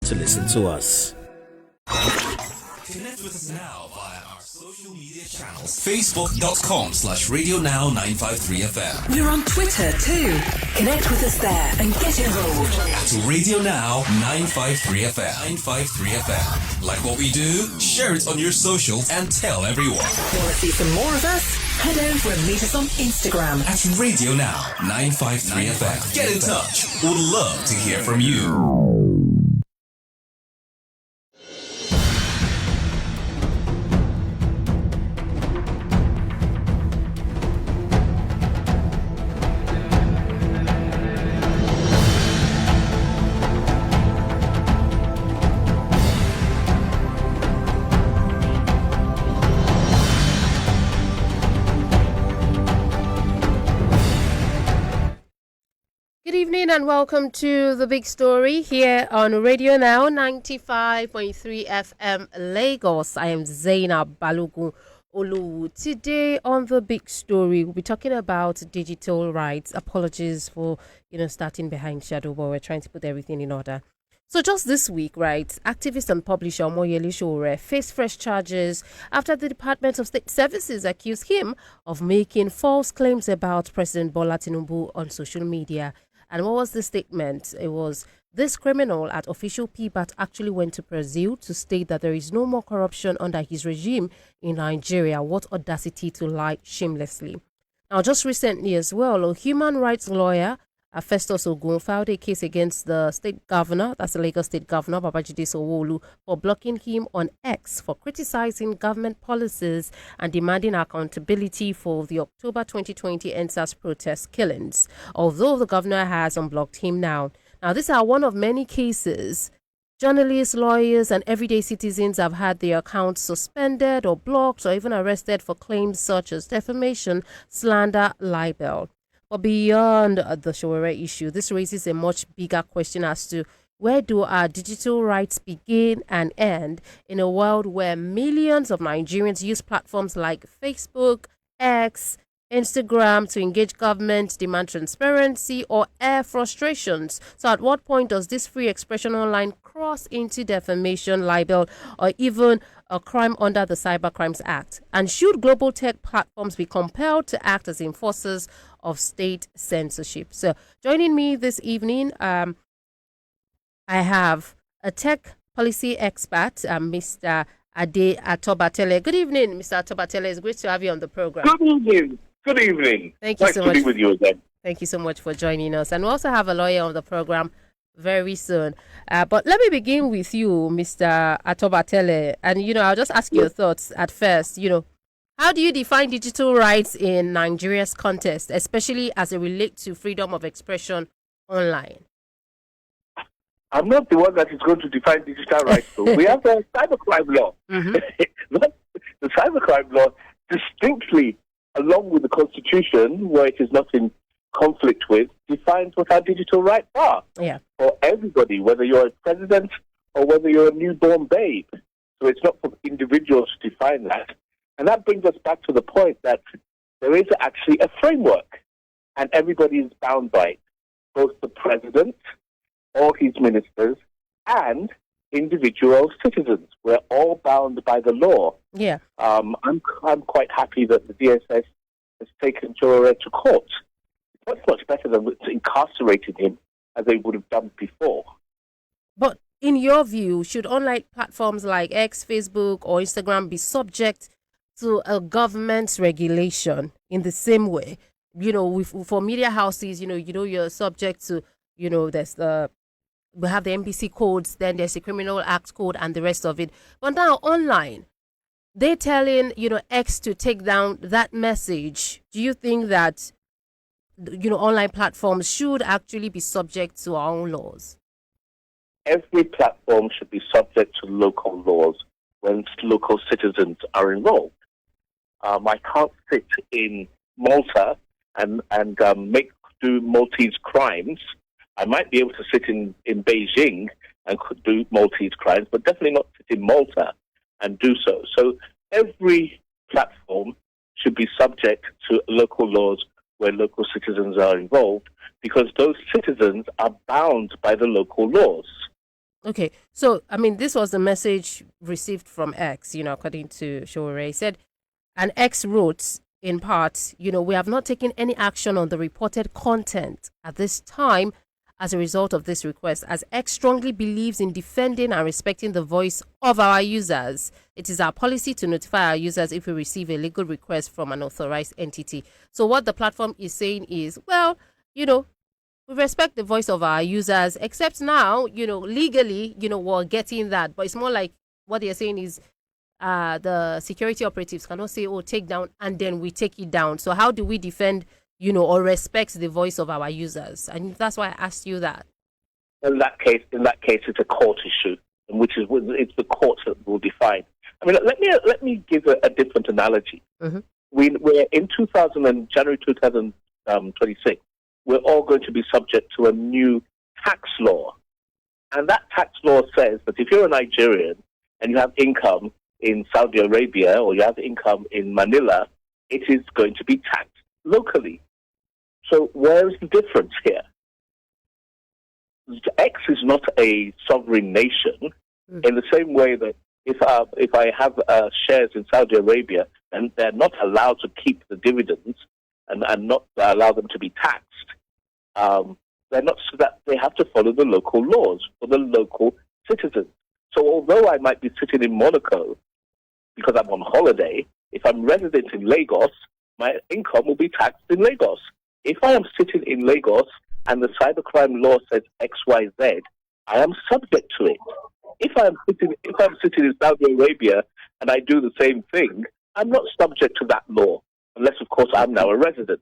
to listen to us. Connect with us now via our social media channels. Facebook.com/Radio Now 953FM. We're on Twitter too. Connect with us there and get involved. At Radio Now 953FM. 953FM. Like what we do? Share it on your socials and tell everyone. Want to see some more of us? Head over and meet us on Instagram at Radio Now 953FM. Get in touch. We'd love to hear from you. And welcome to the big story here on Radio Now 95.3 FM Lagos. I am Zainab Balogun Olu. Today on the big story, we'll be talking about digital rights. Apologies for starting behind shadow, but we're trying to put everything in order. So just this week, right, activist and publisher Sowore faced fresh charges after the Department of State Services accused him of making false claims about President Bola Tinubu on social media. And what was the statement? It was, this criminal at official PBAT actually went to Brazil to state that there is no more corruption under his regime in Nigeria. What audacity to lie shamelessly. Now, just recently as well, a human rights lawyer, Festus Ogun, filed a case against the state governor, that's the Lagos state governor, Babajide Sowore, for blocking him on X for criticizing government policies and demanding accountability for the October 2020 NSAS protest killings, although the governor has unblocked him now. Now, these are one of many cases. Journalists, lawyers, and everyday citizens have had their accounts suspended or blocked or even arrested for claims such as defamation, slander, libel. But beyond the Sowore issue, this raises a much bigger question as to where do our digital rights begin and end in a world where millions of Nigerians use platforms like Facebook, X, Instagram to engage government, demand transparency, or air frustrations. So at what point does this free expression online cross into defamation, libel, or even a crime under the Cybercrime Act? And should global tech platforms be compelled to act as enforcers of state censorship? So joining me this evening, I have a tech policy expert, Mr. Ade Atobatele. Good evening, Mr. Atobatele. It's great to have you on the program. Good evening. Good evening. Thank you nice so to much. be with you again. Thank you so much for joining us. And we also have a lawyer on the program very soon. But let me begin with you, Mr. Atobatele. And, I'll just ask your thoughts at first. How do you define digital rights in Nigeria's context, especially as it relates to freedom of expression online? I'm not the one that is going to define digital rights, though. We have the cybercrime law. Mm-hmm. The cybercrime law distinctly, along with the Constitution, where it is not in conflict with, defines what our digital rights are. Yeah. For everybody, whether you're a president or whether you're a newborn babe. So it's not for individuals to define that. And that brings us back to the point that there is actually a framework, and everybody is bound by it. Both the president, all his ministers, and individual citizens. We're all bound by the law. Yeah. I'm quite happy that the DSS has taken Sowore to court. It's much better than incarcerating him as they would have done before. But in your view, should online platforms like X, Facebook, or Instagram be subject to a government's regulation in the same way? For media houses, you're subject to, we have the NBC codes, then there's the Criminal Act code and the rest of it. But now online, they're telling, X to take down that message. Do you think that, online platforms should actually be subject to our own laws? Every platform should be subject to local laws when local citizens are involved. I can't sit in Malta and do Maltese crimes. I might be able to sit in Beijing and could do Maltese crimes, but definitely not sit in Malta and do so. So every platform should be subject to local laws where local citizens are involved, because those citizens are bound by the local laws. Okay, so I mean, this was the message received from X, according to Sowore. He said, and X wrote in part, we have not taken any action on the reported content at this time as a result of this request, as X strongly believes in defending and respecting the voice of our users. It is our policy to notify our users if we receive a legal request from an authorized entity. So what the platform is saying is, well, we respect the voice of our users, except now, legally, we're getting that. But it's more like what they're saying is the security operatives cannot say, oh, take down, and then we take it down. So how do we defend, or respect the voice of our users? And that's why I asked you that. In that case, it's a court issue, it's the court that will define. I mean, let me give a different analogy. Mm-hmm. We're in January 2026. We're all going to be subject to a new tax law. And that tax law says that if you're a Nigerian and you have income in Saudi Arabia or you have income in Manila, it is going to be taxed locally. So where is the difference here? X is not a sovereign nation in the same way that if I have shares in Saudi Arabia and they're not allowed to keep the dividends and not allow them to be taxed, they're not, so that they have to follow the local laws for the local citizens. So although I might be sitting in Monaco because I'm on holiday, if I'm resident in Lagos, my income will be taxed in Lagos. If I am sitting in Lagos and the cybercrime law says XYZ, I am subject to it. If I'm sitting in Saudi Arabia and I do the same thing, I'm not subject to that law, unless of course I'm now a resident.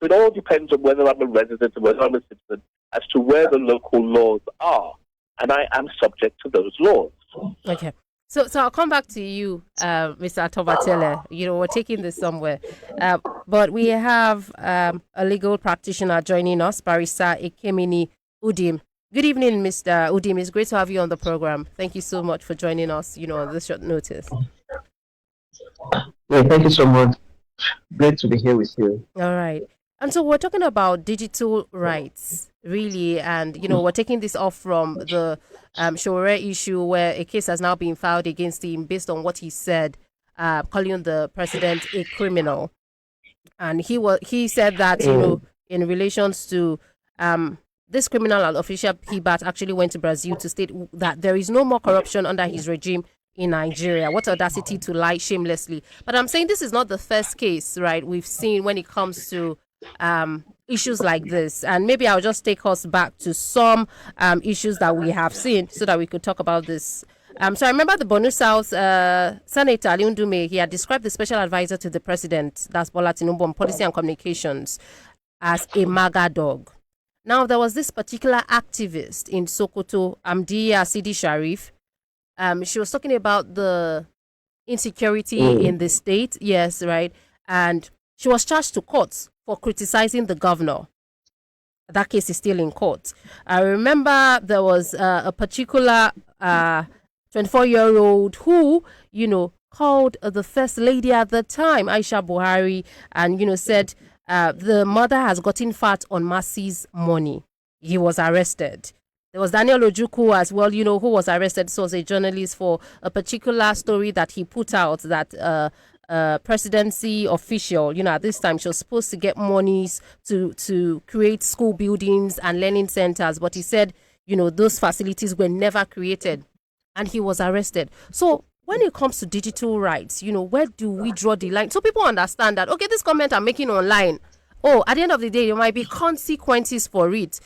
It all depends on whether I'm a resident or whether I'm a citizen as to where the local laws are. And I am subject to those laws. Okay. So I'll come back to you, Mr. Atobatele. We're taking this somewhere. But we have a legal practitioner joining us, Barrister Ekemini Udim. Good evening, Mr. Udim. It's great to have you on the program. Thank you so much for joining us, on this short notice. Yeah, thank you so much. Great to be here with you. All right. And so we're talking about digital rights, really. And, we're taking this off from the Sowore issue where a case has now been filed against him based on what he said, calling the president a criminal. And he said that, in relations to this criminal and official Hibat actually went to Brazil to state that there is no more corruption under his regime in Nigeria. What audacity to lie shamelessly. But I'm saying this is not the first case, right, we've seen when it comes to issues like this. And maybe I'll just take us back to some issues that we have seen so that we could talk about this. So I remember the Borno South Senator Ali Ndume, he had described the special advisor to the president, that's Bola Tinubu, on policy and communications, as a MAGA dog. Now, there was this particular activist in Sokoto, Amdiya Sidi Sharif. She was talking about the insecurity in the state. Yes, right. And she was charged to court for criticizing the governor. That case is still in court. I remember there was a particular 24-year-old who, called the first lady at the time, Aisha Buhari, and, said the mother has gotten fat on Mercy's money. He was arrested. There was Daniel Ojukwu as well, who was arrested. So was a journalist for a particular story that he put out that presidency official, at this time she was supposed to get monies to create school buildings and learning centers. But he said, those facilities were never created and he was arrested. So when it comes to digital rights, where do we draw the line? So people understand that, okay, this comment I'm making online, at the end of the day, there might be consequences for it.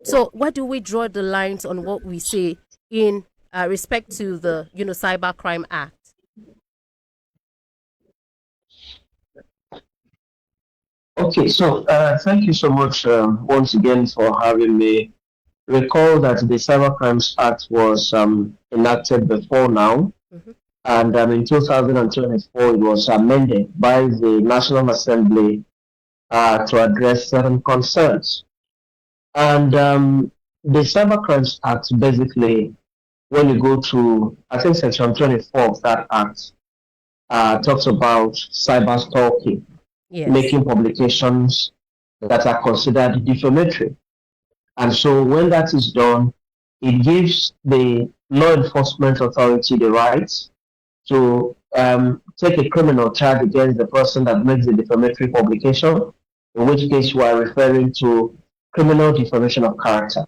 So where do we draw the lines on what we say in respect to the, Cybercrime Act? Okay, so thank you so much once again for having me. Recall that the Cybercrimes Act was enacted before now, and in 2024 it was amended by the National Assembly to address certain concerns. And the Cybercrimes Act, basically, when you go to, I think, Section 24 of that Act, talks about cyber stalking, making publications that are considered defamatory. And so when that is done, it gives the law enforcement authority the right to take a criminal charge against the person that makes the defamatory publication, in which case we are referring to criminal defamation of character.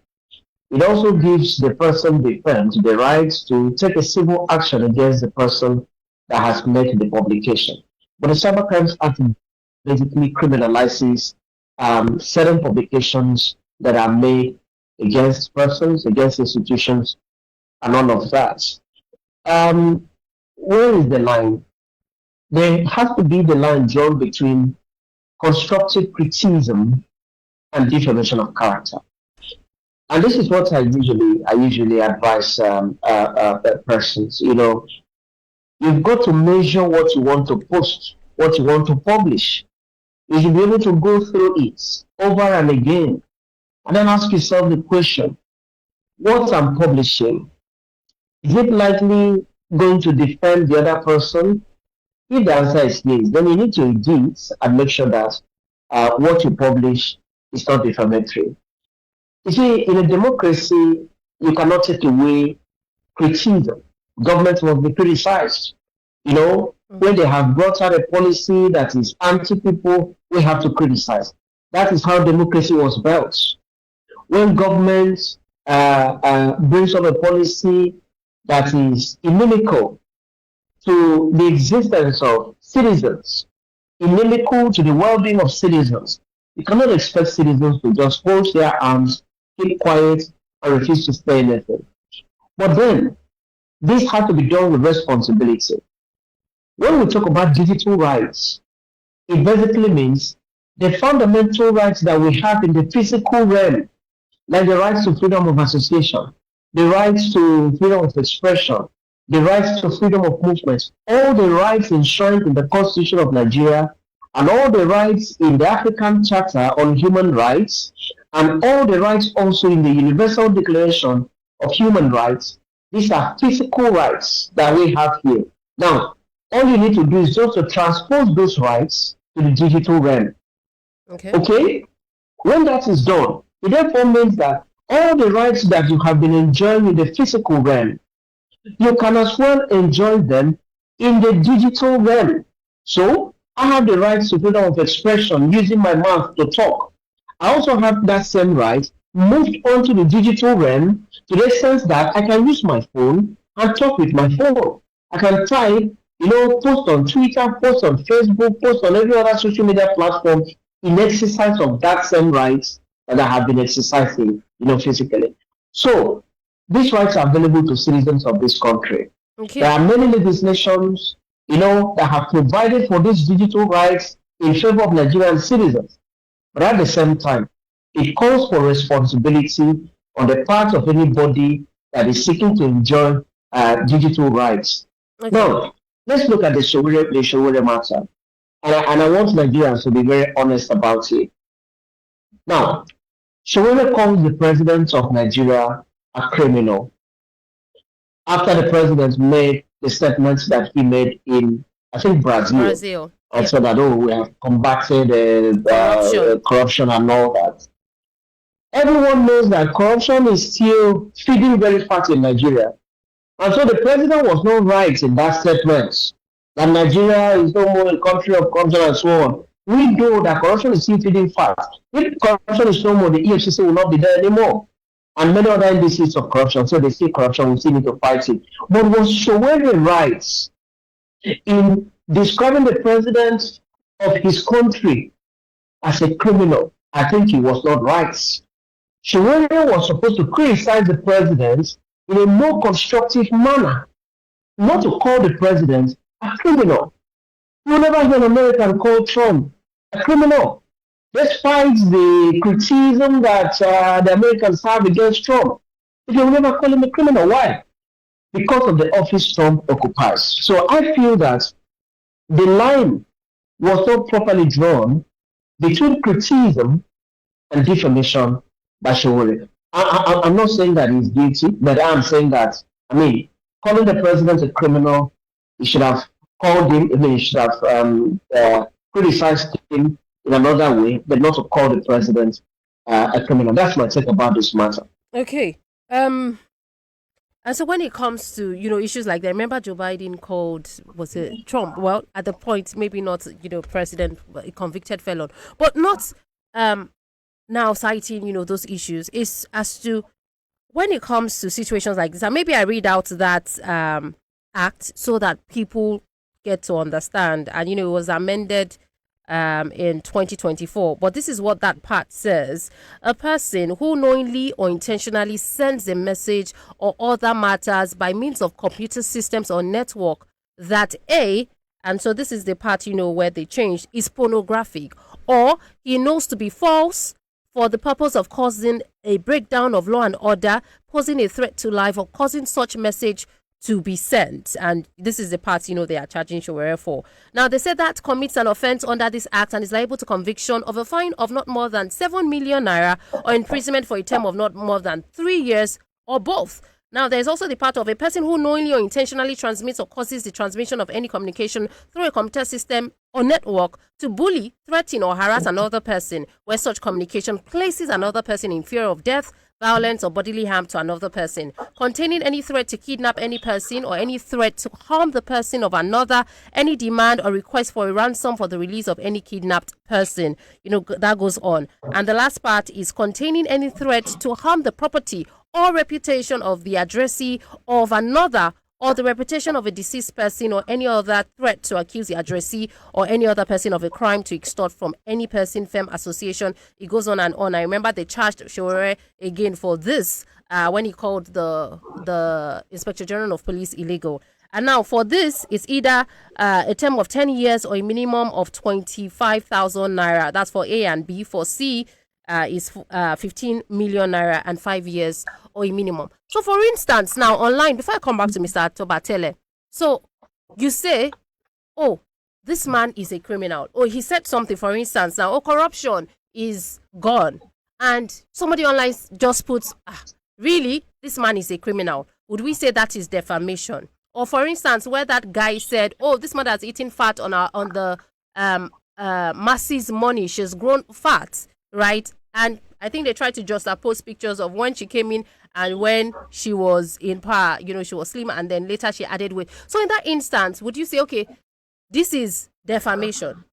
It also gives the person defamed the right to take a civil action against the person that has made the publication. But the Cybercrimes Act basically criminalizes certain publications that are made against persons, against institutions, and all of that. Um, where is the line? There has to be the line drawn between constructive criticism and defamation of character. And this is what I usually advise persons. You've got to measure what you want to post, what you want to publish. You should be able to go through it over and again, and then ask yourself the question: what I'm publishing, is it likely going to defend the other person? If the answer is yes, then you need to edit and make sure that what you publish is not defamatory. You see, in a democracy, you cannot take away criticism. Government must be criticized. When they have brought out a policy that is anti-people, we have to criticize. That is how democracy was built. When government brings up a policy that is inimical to the existence of citizens, inimical to the well-being of citizens, you cannot expect citizens to just hold their arms, keep quiet, and refuse to say anything. But then, this has to be done with responsibility. When we talk about digital rights, it basically means the fundamental rights that we have in the physical realm, like the rights to freedom of association, the rights to freedom of expression, the rights to freedom of movement, all the rights enshrined in the Constitution of Nigeria, and all the rights in the African Charter on Human Rights, and all the rights also in the Universal Declaration of Human Rights. These are physical rights that we have here. Now, all you need to do is just to transpose those rights to the digital realm. Okay? When that is done, it therefore means that all the rights that you have been enjoying in the physical realm, you can as well enjoy them in the digital realm. So, I have the right to freedom of expression using my mouth to talk. I also have that same right moved onto the digital realm to the sense that I can use my phone and talk with my phone. I can type, post on Twitter, post on Facebook, post on every other social media platform in exercise of that same rights that I have been exercising, physically. So, these rights are available to citizens of this country. There are many legislations, that have provided for these digital rights in favor of Nigerian citizens. But at the same time, it calls for responsibility on the part of anybody that is seeking to enjoy digital rights. Now, let's look at the Sowore matter. And I want Nigerians to be very honest about it. Now, Sowore calls the president of Nigeria a criminal after the president made the statements that he made in, I think, Brazil. And so that, we have combated corruption and all that. Everyone knows that corruption is still feeding very fast in Nigeria. And so the president was not right in that statement that Nigeria is no more a country of corruption and so on. We know that corruption is still feeding fast. If corruption is no more, the EFCC will not be there anymore. And many other indices of corruption. So they see corruption, we still need to fight it. But was Sowore right in describing the president of his country as a criminal? I think he was not right. Sowore was supposed to criticize the president in a more constructive manner, not to call the president a criminal. You will never hear an American call Trump a criminal, despite the criticism that the Americans have against Trump. They will never call him a criminal. Why? Because of the office Trump occupies. So I feel that the line was not properly drawn between criticism and defamation by Sowore. I'm not saying that he's guilty, but I'm saying that, calling the president a criminal, he should have called him, he should have criticized him in another way, but not to call the president a criminal. That's my take about this matter. Okay. Um, and so when it comes to, issues like that, remember Joe Biden called, was it Trump? Well, at the point, maybe not, president, but a convicted felon, but not now citing, those issues. Is as to when it comes to situations like this, and maybe I read out that act so that people get to understand. And it was amended in 2024. But this is what that part says: a person who knowingly or intentionally sends a message or other matters by means of computer systems or network that and so this is the part where they changed, is pornographic, or he knows to be false for the purpose of causing a breakdown of law and order, posing a threat to life, or causing such message to be sent. And this is the part, they are charging Sowore for. Now, they said that commits an offense under this act and is liable to conviction of a fine of not more than 7 million naira or imprisonment for a term of not more than 3 years or both. Now, there's also the part of a person who knowingly or intentionally transmits or causes the transmission of any communication through a computer system or network to bully, threaten, or harass another person, where such communication places another person in fear of death, violence, or bodily harm to another person, containing any threat to kidnap any person or any threat to harm the person of another, any demand or request for a ransom for the release of any kidnapped person. That goes on. And the last part is containing any threat to harm the property or reputation of the addressee of another, or the reputation of a deceased person, or any other threat to accuse the addressee or any other person of a crime, to extort from any person, firm, association. It goes on and on. I remember they charged Sowore again for this when he called the Inspector General of Police illegal. And now for this, it's either a term of 10 years or a minimum of 25,000 naira. That's for A, and B for C is 15 million naira and 5 years or a minimum. So, for instance, now online, before I come back to Mr. Tobatele, so you say, oh, this man is a criminal. Oh, he said something, for instance, now, oh, corruption is gone. And somebody online just puts, really, this man is a criminal. Would we say that is defamation? Or, for instance, where that guy said, oh, this mother has eaten fat on the masses' money. She's grown fat, right? And I think they tried to just post pictures of when she came in and when she was in power, she was slim, and then later she added weight. So in that instance, would you say, okay, this is defamation?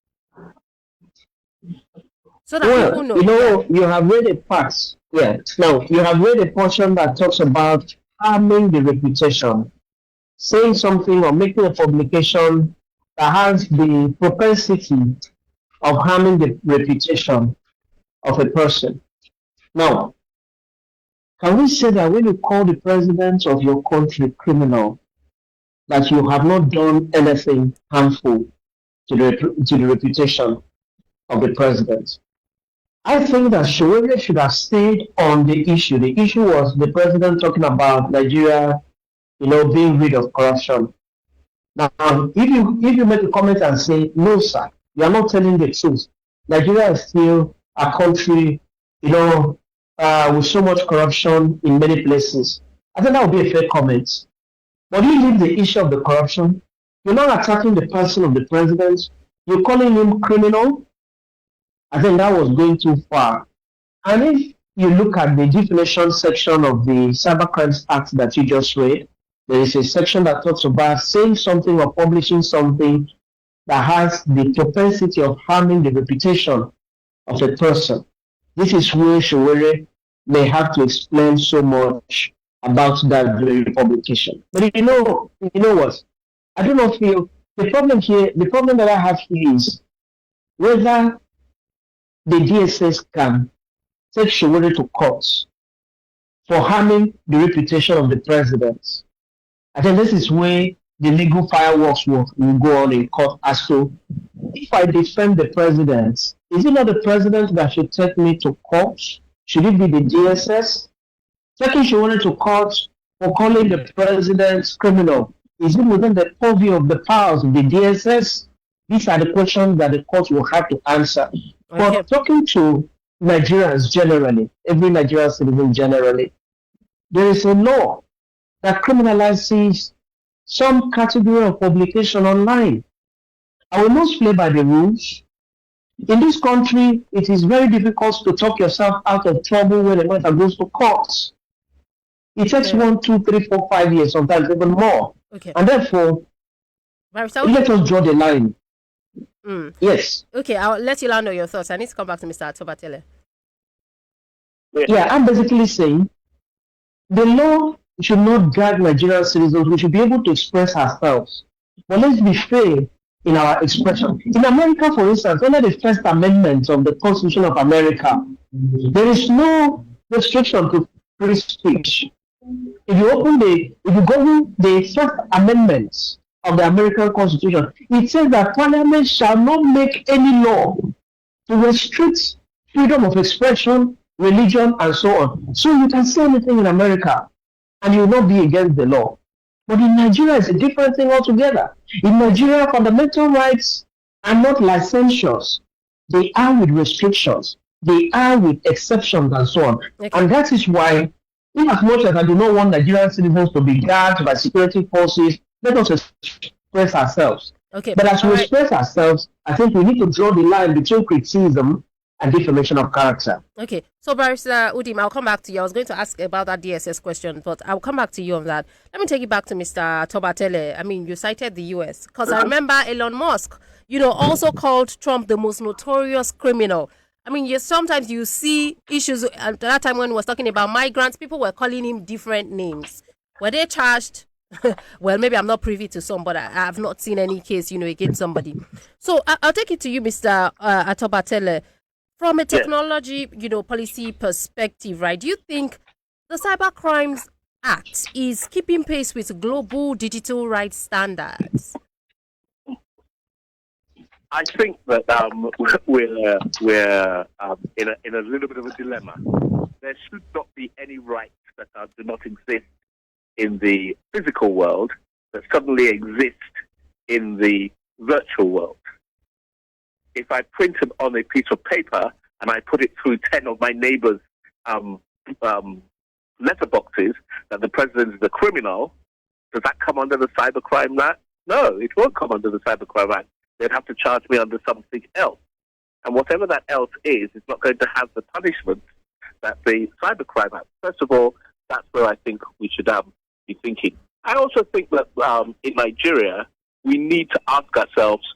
So that people know. You have read a part. Yeah. Now, you have read a portion that talks about harming the reputation, saying something or making a publication that has the propensity of harming the reputation of a person. Now, can we say that when you call the president of your country criminal, that you have not done anything harmful to the reputation of the president? I think that Sowore should have stayed on the issue. The issue was the president talking about Nigeria, being rid of corruption. Now, if you make a comment and say, no, sir, you are not telling the truth. Nigeria is still a country, with so much corruption in many places. I think that would be a fair comment. But you leave the issue of the corruption. You're not attacking the person of the president. You're calling him criminal. I think that was going too far. And if you look at the definition section of the Cybercrime Act that you just read, there is a section that talks about saying something or publishing something that has the propensity of harming the reputation of a person. This is where Sowore may have to explain so much about that very publication. But you know what? I do not feel the problem that I have here is whether the DSS can take Sowore to court for harming the reputation of the president. I think this is where the legal fireworks will go on in court as to, if I defend the president, is it not the president that should take me to court? Should it be the DSS? Taking Sowore to court for calling the president criminal, is it within the purview of the powers of the DSS? These are the questions that the court will have to answer. Okay. But talking to Nigerians generally, every Nigerian citizen generally, there is a law that criminalizes some category of publication online. I will not play by the rules. In this country, it is very difficult to talk yourself out of trouble when a matter goes to court. It takes 1, 2, 3, 4, 5 years, sometimes even more. Okay. And therefore, let us draw the line. Yes. Okay, I'll let you land on your thoughts. I need to come back to Mr. Atobatele. Yeah, I'm basically saying the law should not guide Nigerian citizens. We should be able to express ourselves. But let's be fair in our expression. In America, for instance, under the First Amendment of the Constitution of America, there is no restriction to free speech. If you go the First Amendment of the American Constitution, it says that Parliament shall not make any law to restrict freedom of expression, religion, and so on. So you can say anything in America, and you will not be against the law. But in Nigeria, it's a different thing altogether. In Nigeria, fundamental rights are not licentious. They are with restrictions. They are with exceptions and so on. Okay. And that is why, in as much as I do not want Nigerian citizens to be guarded by security forces, let us express ourselves. Okay. But as we express ourselves, I think we need to draw the line between criticism and defamation of character. Okay, so Barrister Udim, I'll come back to you. I was going to ask about that DSS question, but I'll come back to you on that. Let me take you back to Mr. Tobatele. I mean, you cited the US, because I remember Elon Musk, also called Trump the most notorious criminal. I mean, sometimes you see issues. At that time when he was talking about migrants, people were calling him different names. Were they charged? Well, maybe I'm not privy to some, but I have not seen any case, against somebody. So I'll take it to you, Mr. Atobatele. From a technology, policy perspective, right? Do you think the Cybercrime Act is keeping pace with global digital rights standards? I think that we're in a little bit of a dilemma. There should not be any rights that do not exist in the physical world that suddenly exist in the virtual world. If I printed on a piece of paper and I put it through 10 of my neighbors' letterboxes that the president is a criminal, does that come under the Cybercrime Act? No, it won't come under the Cybercrime Act. They'd have to charge me under something else. And whatever that else is not going to have the punishment that the Cybercrime Act. First of all, that's where I think we should be thinking. I also think that in Nigeria, we need to ask ourselves,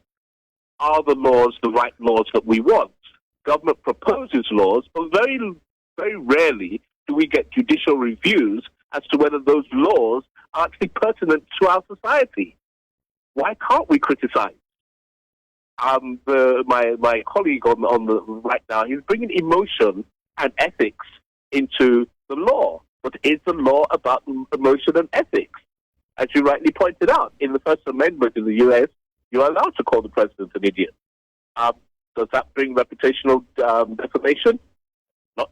are the laws the right laws that we want? Government proposes laws, but very, very rarely do we get judicial reviews as to whether those laws are actually pertinent to our society. Why can't we criticize? My colleague on the right now, he's bringing emotion and ethics into the law. But is the law about emotion and ethics? As you rightly pointed out, in the First Amendment in the US, you're allowed to call the president an idiot. Does that bring reputational defamation?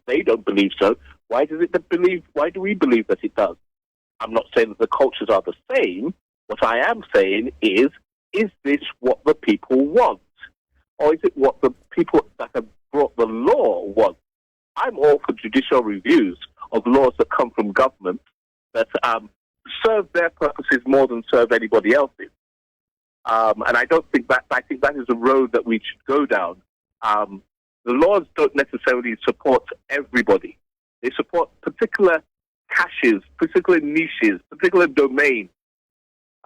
They don't believe so. Why do we believe that it does? I'm not saying that the cultures are the same. What I am saying is this what the people want? Or is it what the people that have brought the law want? I'm all for judicial reviews of laws that come from government that serve their purposes more than serve anybody else's. And I think that is a road that we should go down. The laws don't necessarily support everybody. They support particular caches, particular niches, particular domains.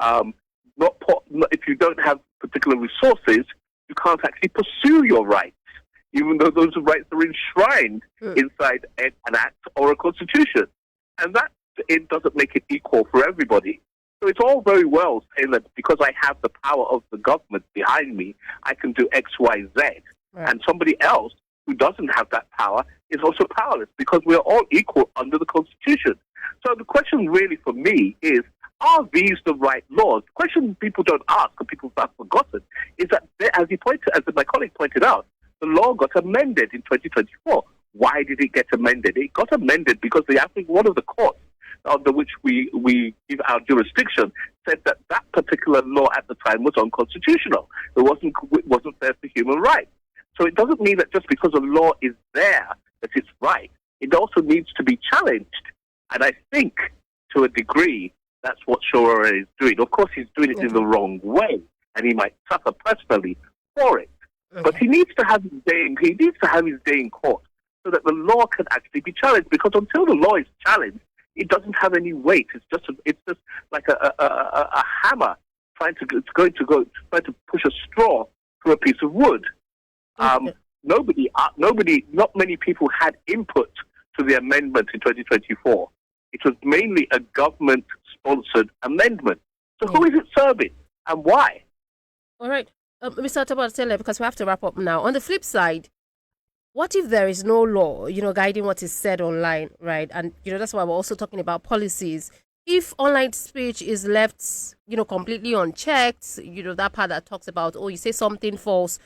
If you don't have particular resources, you can't actually pursue your rights, even though those rights are enshrined inside an act or a constitution. And that it doesn't make it equal for everybody. So it's all very well saying that because I have the power of the government behind me, I can do X, Y, Z. Right. And somebody else who doesn't have that power is also powerless because we're all equal under the Constitution. So the question really for me is, are these the right laws? The question people don't ask, or people have forgotten, is that, as my colleague pointed out, the law got amended in 2024. Why did it get amended? It got amended because I think one of the courts under which we give our jurisdiction said that particular law at the time was unconstitutional. It wasn't fair for human rights. So it doesn't mean that just because a law is there that it's right. It also needs to be challenged. And I think, to a degree, that's what Sowore is doing. Of course, he's doing it in the wrong way, and he might suffer personally for it. Okay. But he needs to have his day in court so that the law can actually be challenged. Because until the law is challenged, it doesn't have any weight. It's just like a hammer trying to push a straw through a piece of wood. Not many people had input to the amendment in 2024. It was mainly a government-sponsored amendment. So who is it serving and why? All right. Mr. Tobatele, because we have to wrap up now. On the flip side, what if there is no law, guiding what is said online, right? And, that's why we're also talking about policies. If online speech is left, completely unchecked, that part that talks about, you say something false,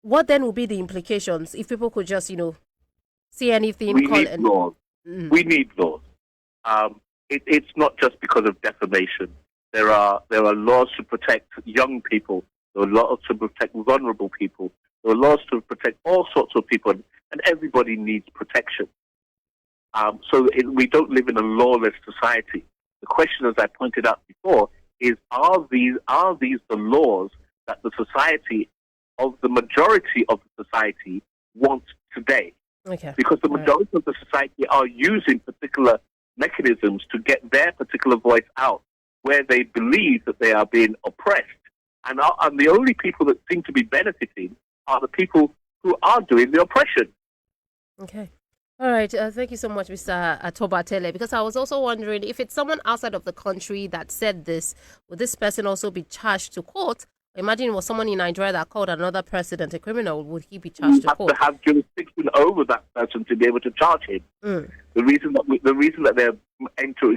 what then will be the implications if people could just, see anything? We need laws. We need laws. It's not just because of defamation. There are laws to protect young people. There are laws to protect vulnerable people. There are laws to protect all sorts of people, and everybody needs protection. We don't live in a lawless society. The question, as I pointed out before, is are these the laws that the majority of the society wants today? Okay. Because the majority of the society are using particular mechanisms to get their particular voice out, where they believe that they are being oppressed. And the only people that seem to be benefiting are the people who are doing the oppression. Okay. All right. Thank you so much, Mr. Tobatele. Because I was also wondering, if it's someone outside of the country that said this, would this person also be charged to court? Imagine it was someone in Nigeria that called another president a criminal. Would he be charged to court? You have to have jurisdiction over that person to be able to charge him. The reason that they're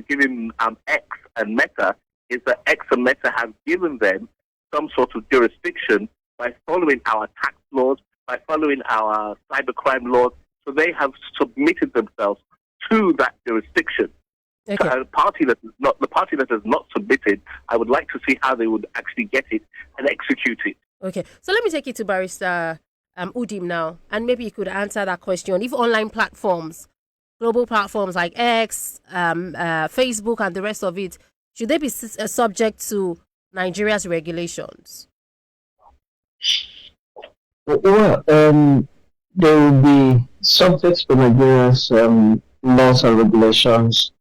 giving X and Meta is that X and Meta have given them some sort of jurisdiction by following our tax laws, by following our cybercrime laws. So they have submitted themselves to that jurisdiction. Okay. The party that has not submitted, I would like to see how they would actually get it and execute it. Okay, so let me take you to Barrister Udim now, and maybe you could answer that question. If online platforms, global platforms like X, Facebook, and the rest of it, should they be subject to Nigeria's regulations? Well, they will be subject to Nigeria's laws and regulations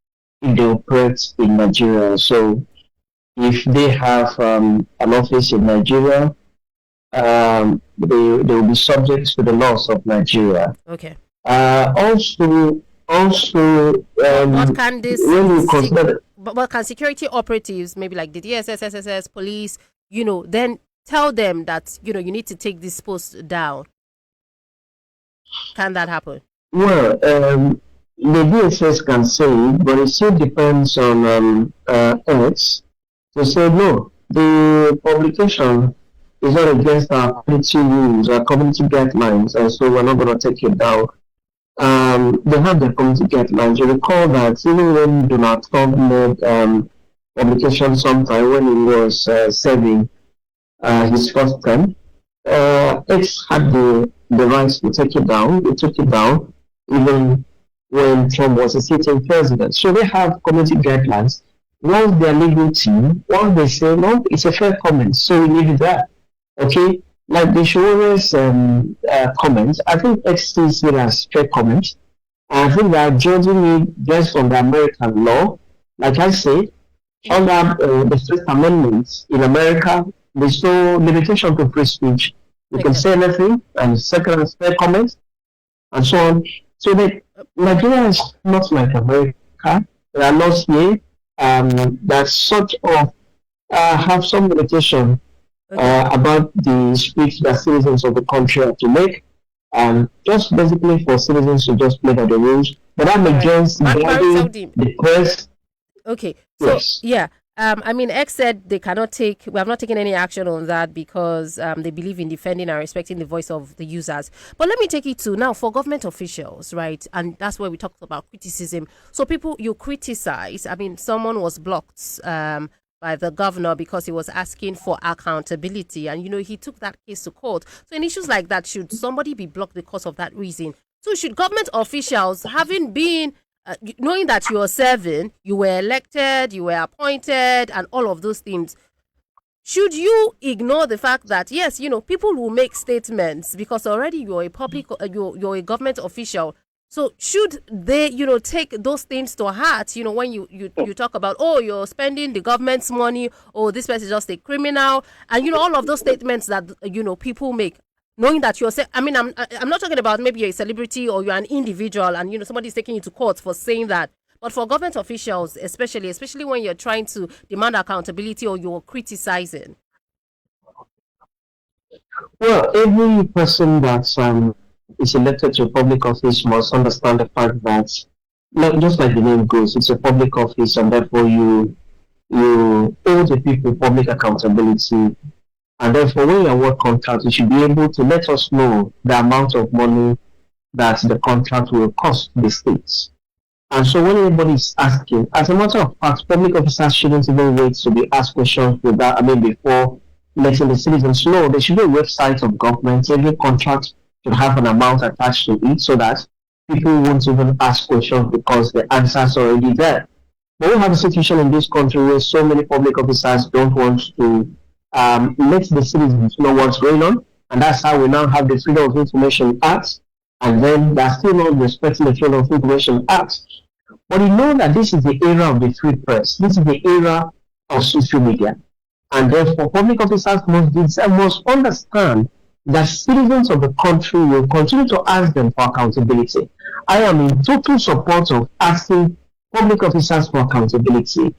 if they operate in Nigeria. So if they have an office in Nigeria, they will be subject to the laws of Nigeria. Okay. Also, what can this? When you consider, what can security operatives, maybe like the DSS, SSS, police, then tell them that you need to take this post down? Can that happen? Well, the DSS can say, but it still depends on X to say no. The publication is not against our community rules, our community guidelines, and so we're not going to take it down. They have their community guidelines. You recall that even when Donald Trump made publication sometime when he was serving his first term, X had the rights to take it down. They took it down even when Trump was a sitting president. So they have community guidelines. Once their legal team, once they say, no, it's a fair comment, so we leave it there. Okay? Like the Sowore's comments, I think X sees it as fair comments. And I think they are judging it based on the American law. Like I said, under the First Amendment in America, there's no limitation to free speech. You can say anything, and second is fair comments, and so on. So Nigeria is not like America. There are laws here that sort of have some limitation about the speech that citizens of the country have to make, just basically for citizens to just play by the rules. But I'm against guiding the press. Okay, so yes. Yeah. X said we have not taken any action on that because they believe in defending and respecting the voice of the users. But let me take it to now for government officials, right? And that's where we talked about criticism. So people you criticize, someone was blocked by the governor because he was asking for accountability. And, he took that case to court. So in issues like that, should somebody be blocked because of that reason? So should government officials, having been knowing that you are serving, you were elected, you were appointed, and all of those things, should you ignore the fact that yes, people will make statements because already you're a public, you're a government official, So should they, take those things to heart, when you talk about, oh, you're spending the government's money, oh, this person is just a criminal, and all of those statements that people make, knowing that you're saying, I mean, I'm not talking about maybe you're a celebrity or you're an individual and somebody's taking you to court for saying that. But for government officials, especially when you're trying to demand accountability or you're criticizing. Well, every person that is elected to a public office must understand the fact that, just like the name goes, it's a public office, and therefore you owe the people public accountability. And therefore, when you award contract, you should be able to let us know the amount of money that the contract will cost the states. And so when anybody is asking, as a matter of fact, public officers shouldn't even wait to be asked questions before letting the citizens know. There should be a website of government. Every contract should have an amount attached to it so that people won't even ask questions because the answers are already there. But we have a situation in this country where so many public officers don't want to let the citizens know what's going on, and that's how we now have the Freedom of Information Act, and then they're still not respecting the Freedom of Information Act. But you know that this is the era of the free press. This is the era of social media, and therefore public officers must understand that citizens of the country will continue to ask them for accountability. I am in total support of asking public officers for accountability.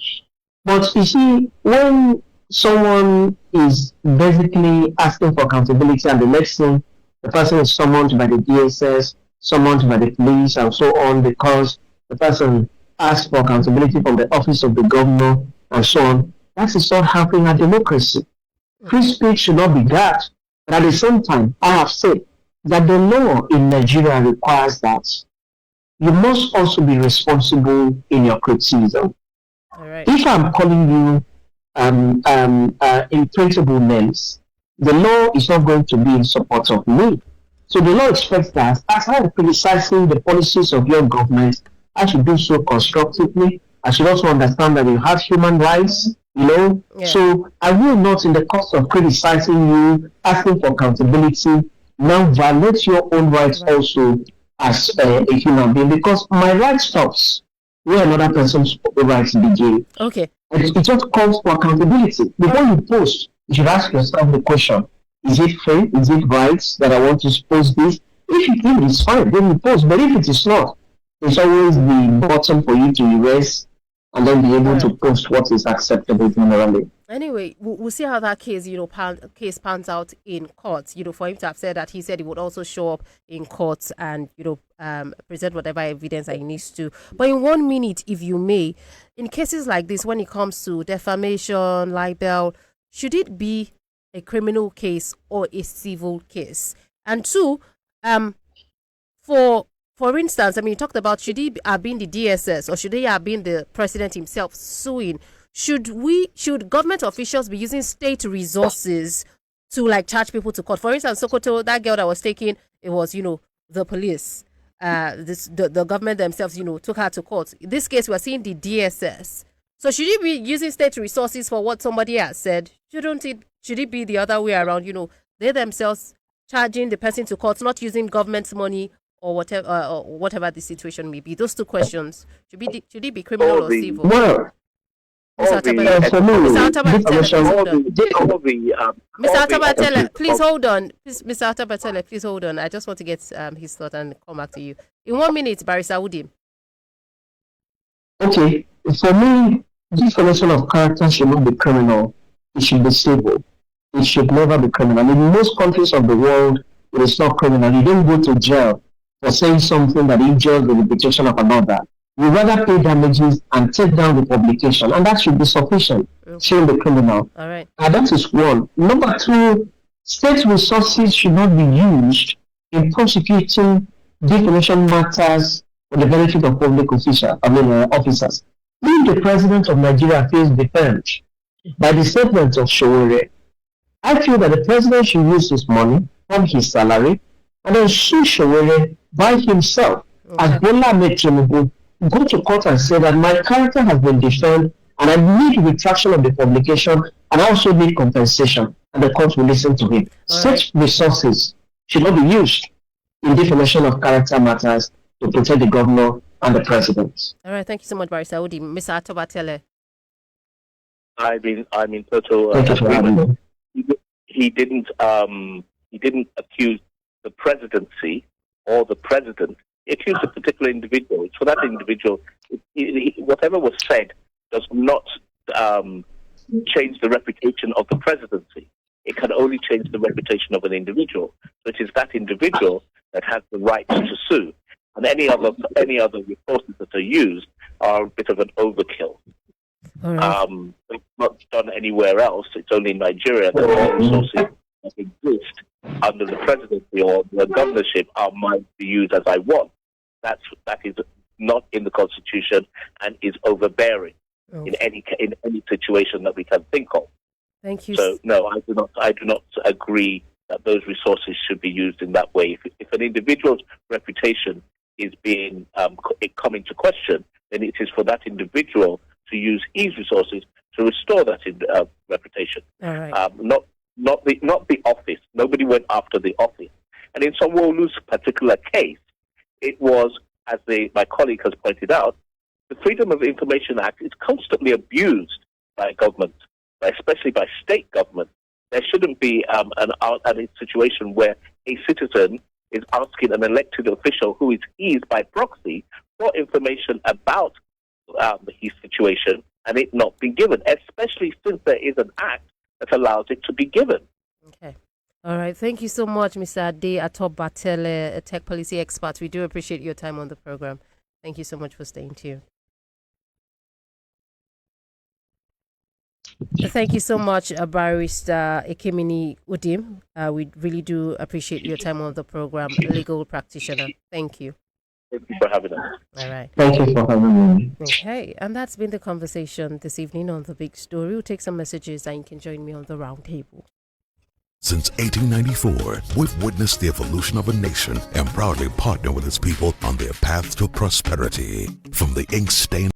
But you see, when someone is basically asking for accountability and the next thing, the person is summoned by the DSS, summoned by the police, and so on, because the person asked for accountability from the office of the governor, and so on, that is not helping our democracy. Free speech should not be that. But at the same time, I have said that the law in Nigeria requires that you must also be responsible in your criticism. All right. If I'm calling you in printable names, the law is not going to be in support of me. So the law expects that as I'm criticizing the policies of your government, I should do so constructively. I should also understand that you have human rights, Yeah. So I will not, in the course of criticizing you, asking for accountability, now violate your own rights also as a human being, because my right stops where another person's rights begin. Okay. It just calls for accountability. Before you post, you should ask yourself the question: is it fair? Is it right that I want to post this? If you think it's fine, then you post. But if it is not, it's always the bottom for you to erase and then be able to post what is acceptable generally. Anyway, we'll see how that case, case pans out in court. For him to have said that, he said he would also show up in court and, present whatever evidence that he needs to. But in 1 minute, if you may, in cases like this, when it comes to defamation, libel, should it be a criminal case or a civil case? And two, for instance, you talked about, should he have been the DSS or should he have been the president himself suing? Should government officials be using state resources to charge people to court? For instance, Sokoto, that girl that was taken, it was the police, the government themselves took her to court. In this case, we're seeing the DSS. So should he be using state resources for what somebody has said? Should it be the other way around? They themselves charging the person to court, not using government's money or whatever the situation may be. Those two questions: should it be criminal or civil? Well, Mr. Atabatele, please hold on. Mr. Atabatele, please hold on. I just want to get his thought and come back to you. In 1 minute, Barrister Udim. Okay, for me, defamation of character should not be criminal. It should be civil. It should never be criminal. In most countries of the world, it is not criminal. You don't go to jail for saying something that injures the reputation of another. You rather pay damages and take down the publication, and that should be sufficient to the criminal. All right. And that is one. Number two, state resources should not be used in prosecuting defamation matters for the benefit of public officers. If the president of Nigeria feels defamed by the statement of Sowore, I feel that the president should use his money from his salary and then sue Sowore by himself, as Bola Ahmed Tinubu, go to court and say that my character has been defamed and I need retraction of the publication and I also need compensation, and the court will listen to him. Such resources should not be used in defamation of character matters. to protect the governor and the president. All right. Thank you so much, Barrister Odi. Mr. Atobatele. I'm in total Thank you for having agreement. me. He didn't accuse the presidency or the president. He accused a particular individual. It's for that individual. Whatever was said does not change the reputation of the presidency. It can only change the reputation of an individual. So it is that individual that has the right to sue. And any other resources that are used are a bit of an overkill. All right. It's not done anywhere else. It's only in Nigeria that all resources that exist under the presidency or the governorship are mine to use as I want. That is not in the Constitution and is overbearing in any situation that we can think of. Thank you. So no, I do not agree that those resources should be used in that way. If an individual's reputation is being come into question, then it is for that individual to use his resources to restore that reputation. All right. Not the office. Nobody went after the office. And in Sowore's particular case, it was, as my colleague has pointed out, the Freedom of Information Act is constantly abused by government, especially by state government. There shouldn't be a situation where a citizen is asking an elected official who is his by proxy for information about his situation and it not be given, especially since there is an act that allows it to be given. Okay. All right. Thank you so much, Mr. Ade Atobatele, a tech policy expert. We do appreciate your time on the program. Thank you so much for staying tuned. Thank you so much, Barrister Ekemini Udim. We really do appreciate your time on the program, legal practitioner. Thank you. Thank you for having us. All right. Thank you for having me. Okay, and that's been the conversation this evening on The Big Story. We'll take some messages and you can join me on the round table. Since 1894, we've witnessed the evolution of a nation and proudly partner with its people on their path to prosperity. From the ink-stained